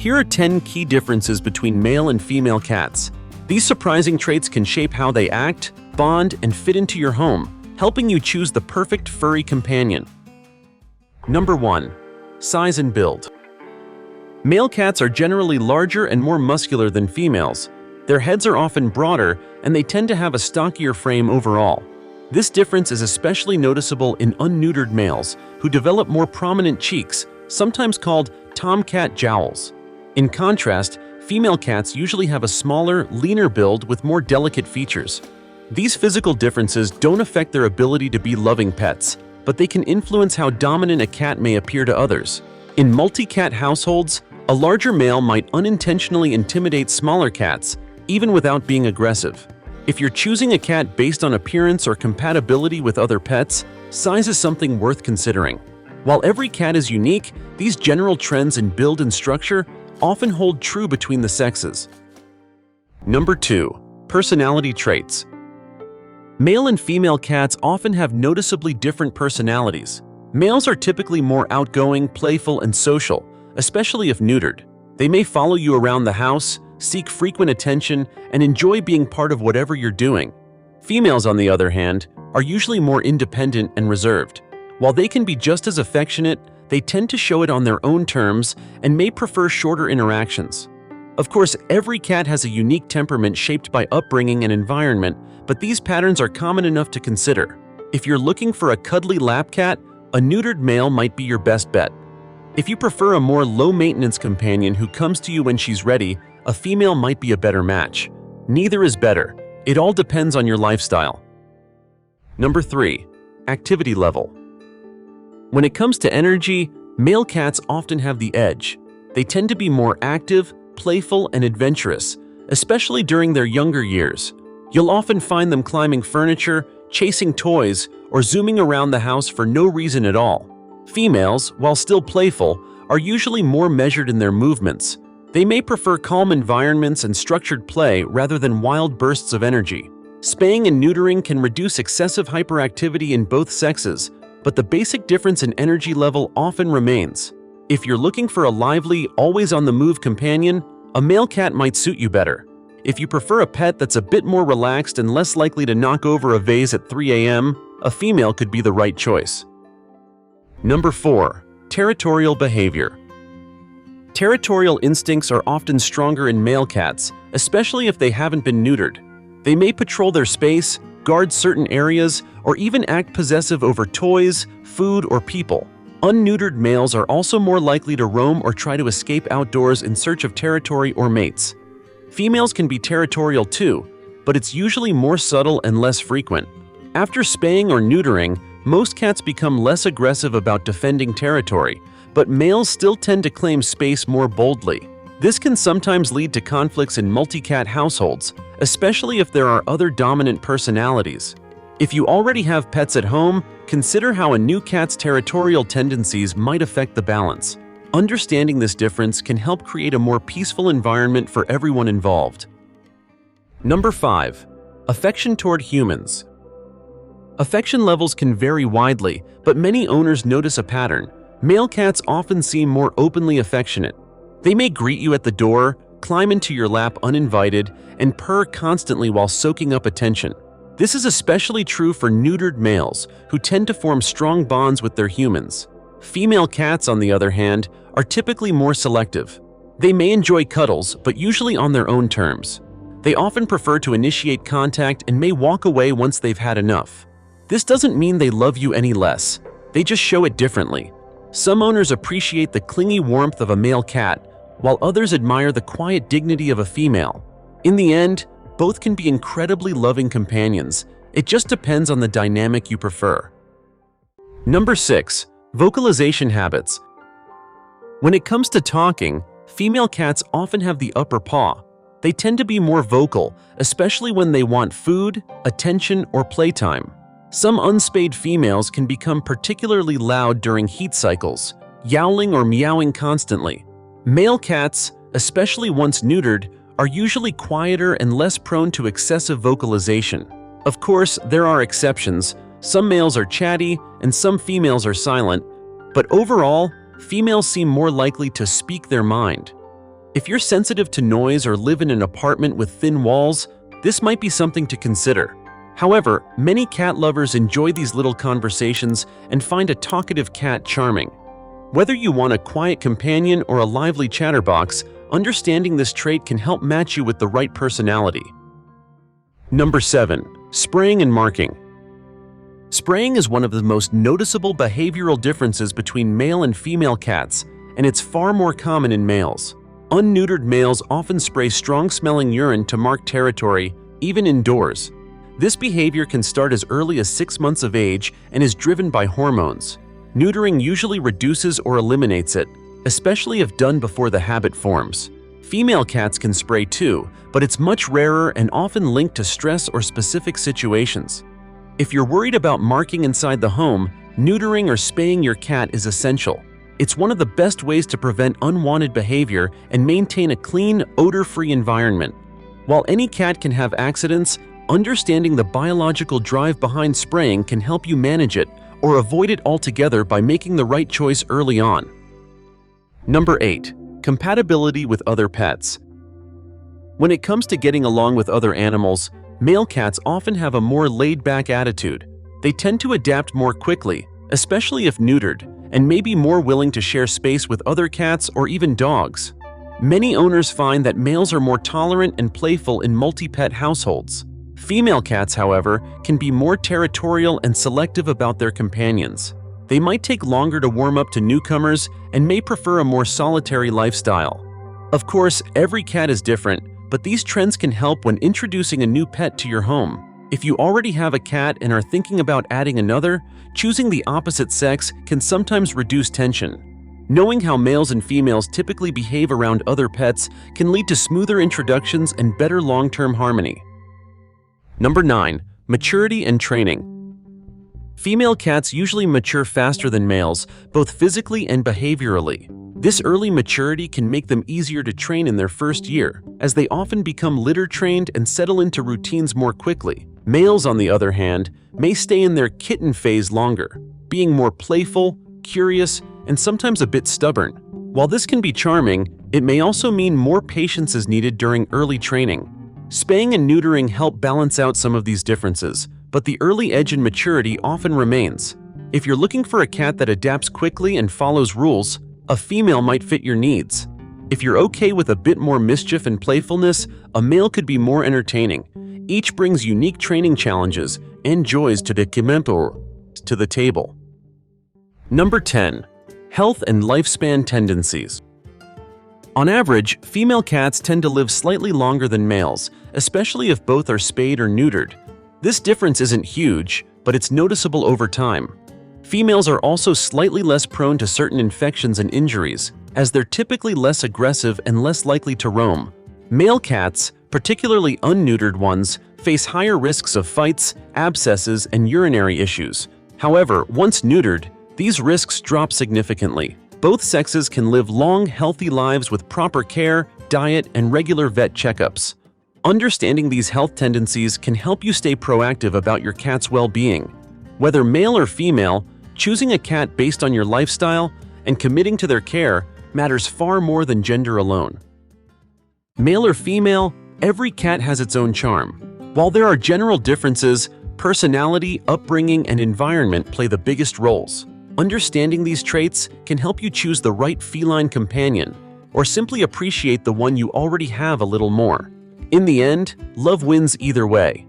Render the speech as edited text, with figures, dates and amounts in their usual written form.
Here are 10 key differences between male and female cats. These surprising traits can shape how they act, bond, and fit into your home, helping you choose the perfect furry companion. Number 1. Size and build. Male cats are generally larger and more muscular than females. Their heads are often broader, and they tend to have a stockier frame overall. This difference is especially noticeable in unneutered males, who develop more prominent cheeks, sometimes called tomcat jowls. In contrast, female cats usually have a smaller, leaner build with more delicate features. These physical differences don't affect their ability to be loving pets, but they can influence how dominant a cat may appear to others. In multi-cat households, a larger male might unintentionally intimidate smaller cats, even without being aggressive. If you're choosing a cat based on appearance or compatibility with other pets, size is something worth considering. While every cat is unique, these general trends in build and structure often hold true between the sexes. Number 2. Personality traits. Male and female cats often have noticeably different personalities. Males are typically more outgoing, playful, and social, especially if neutered. They may follow you around the house, seek frequent attention, and enjoy being part of whatever you're doing. Females, on the other hand, are usually more independent and reserved. While they can be just as affectionate, they tend to show it on their own terms and may prefer shorter interactions. Of course, every cat has a unique temperament shaped by upbringing and environment, but these patterns are common enough to consider. If you're looking for a cuddly lap cat, a neutered male might be your best bet. If you prefer a more low-maintenance companion who comes to you when she's ready, a female might be a better match. Neither is better. It all depends on your lifestyle. Number 3. Activity level. When it comes to energy, male cats often have the edge. They tend to be more active, playful, and adventurous, especially during their younger years. You'll often find them climbing furniture, chasing toys, or zooming around the house for no reason at all. Females, while still playful, are usually more measured in their movements. They may prefer calm environments and structured play rather than wild bursts of energy. Spaying and neutering can reduce excessive hyperactivity in both sexes, but the basic difference in energy level often remains. If you're looking for a lively, always-on-the-move companion, a male cat might suit you better. If you prefer a pet that's a bit more relaxed and less likely to knock over a vase at 3 a.m., a female could be the right choice. Number 4. Territorial behavior. Territorial instincts are often stronger in male cats, especially if they haven't been neutered. They may patrol their space, guard certain areas, or even act possessive over toys, food, or people. Unneutered males are also more likely to roam or try to escape outdoors in search of territory or mates. Females can be territorial too, but it's usually more subtle and less frequent. After spaying or neutering, most cats become less aggressive about defending territory, but males still tend to claim space more boldly. This can sometimes lead to conflicts in multi-cat households, especially if there are other dominant personalities. If you already have pets at home, consider how a new cat's territorial tendencies might affect the balance. Understanding this difference can help create a more peaceful environment for everyone involved. Number 5. Affection toward humans. Affection levels can vary widely, but many owners notice a pattern. Male cats often seem more openly affectionate. They may greet you at the door, climb into your lap uninvited, and purr constantly while soaking up attention. This is especially true for neutered males, who tend to form strong bonds with their humans. Female cats, on the other hand, are typically more selective. They may enjoy cuddles, but usually on their own terms. They often prefer to initiate contact and may walk away once they've had enough. This doesn't mean they love you any less. They just show it differently. Some owners appreciate the clingy warmth of a male cat, while others admire the quiet dignity of a female. In the end, both can be incredibly loving companions. It just depends on the dynamic you prefer. Number 6. Vocalization habits. When it comes to talking, female cats often have the upper paw. They tend to be more vocal, especially when they want food, attention, or playtime. Some unspayed females can become particularly loud during heat cycles, yowling or meowing constantly. Male cats, especially once neutered, are usually quieter and less prone to excessive vocalization. Of course, there are exceptions. Some males are chatty and some females are silent, but overall, females seem more likely to speak their mind. If you're sensitive to noise or live in an apartment with thin walls, this might be something to consider. However, many cat lovers enjoy these little conversations and find a talkative cat charming. Whether you want a quiet companion or a lively chatterbox, understanding this trait can help match you with the right personality. Number 7. Spraying and marking. Spraying is one of the most noticeable behavioral differences between male and female cats, and it's far more common in males. Unneutered males often spray strong-smelling urine to mark territory, even indoors. This behavior can start as early as 6 months of age and is driven by hormones. Neutering usually reduces or eliminates it, especially if done before the habit forms. Female cats can spray too, but it's much rarer and often linked to stress or specific situations. If you're worried about marking inside the home, neutering or spaying your cat is essential. It's one of the best ways to prevent unwanted behavior and maintain a clean, odor-free environment. While any cat can have accidents, understanding the biological drive behind spraying can help you manage it or avoid it altogether by making the right choice early on. Number 8. Compatibility with other pets. When it comes to getting along with other animals, male cats often have a more laid-back attitude. They tend to adapt more quickly, especially if neutered, and may be more willing to share space with other cats or even dogs. Many owners find that males are more tolerant and playful in multi-pet households. Female cats, however, can be more territorial and selective about their companions. They might take longer to warm up to newcomers and may prefer a more solitary lifestyle. Of course, every cat is different, but these trends can help when introducing a new pet to your home. If you already have a cat and are thinking about adding another, choosing the opposite sex can sometimes reduce tension. Knowing how males and females typically behave around other pets can lead to smoother introductions and better long-term harmony. Number 9. Maturity and training. Female cats usually mature faster than males, both physically and behaviorally. This early maturity can make them easier to train in their first year, as they often become litter-trained and settle into routines more quickly. Males, on the other hand, may stay in their kitten phase longer, being more playful, curious, and sometimes a bit stubborn. While this can be charming, it may also mean more patience is needed during early training. Spaying and neutering help balance out some of these differences, but the early edge in maturity often remains. If you're looking for a cat that adapts quickly and follows rules, a female might fit your needs. If you're okay with a bit more mischief and playfulness, a male could be more entertaining. Each brings unique training challenges and joys to the table. Number 10. Health and lifespan tendencies. On average, female cats tend to live slightly longer than males, especially if both are spayed or neutered. This difference isn't huge, but it's noticeable over time. Females are also slightly less prone to certain infections and injuries, as they're typically less aggressive and less likely to roam. Male cats, particularly unneutered ones, face higher risks of fights, abscesses, and urinary issues. However, once neutered, these risks drop significantly. Both sexes can live long, healthy lives with proper care, diet, and regular vet checkups. Understanding these health tendencies can help you stay proactive about your cat's well-being. Whether male or female, choosing a cat based on your lifestyle and committing to their care matters far more than gender alone. Male or female, every cat has its own charm. While there are general differences, personality, upbringing, and environment play the biggest roles. Understanding these traits can help you choose the right feline companion, or simply appreciate the one you already have a little more. In the end, love wins either way.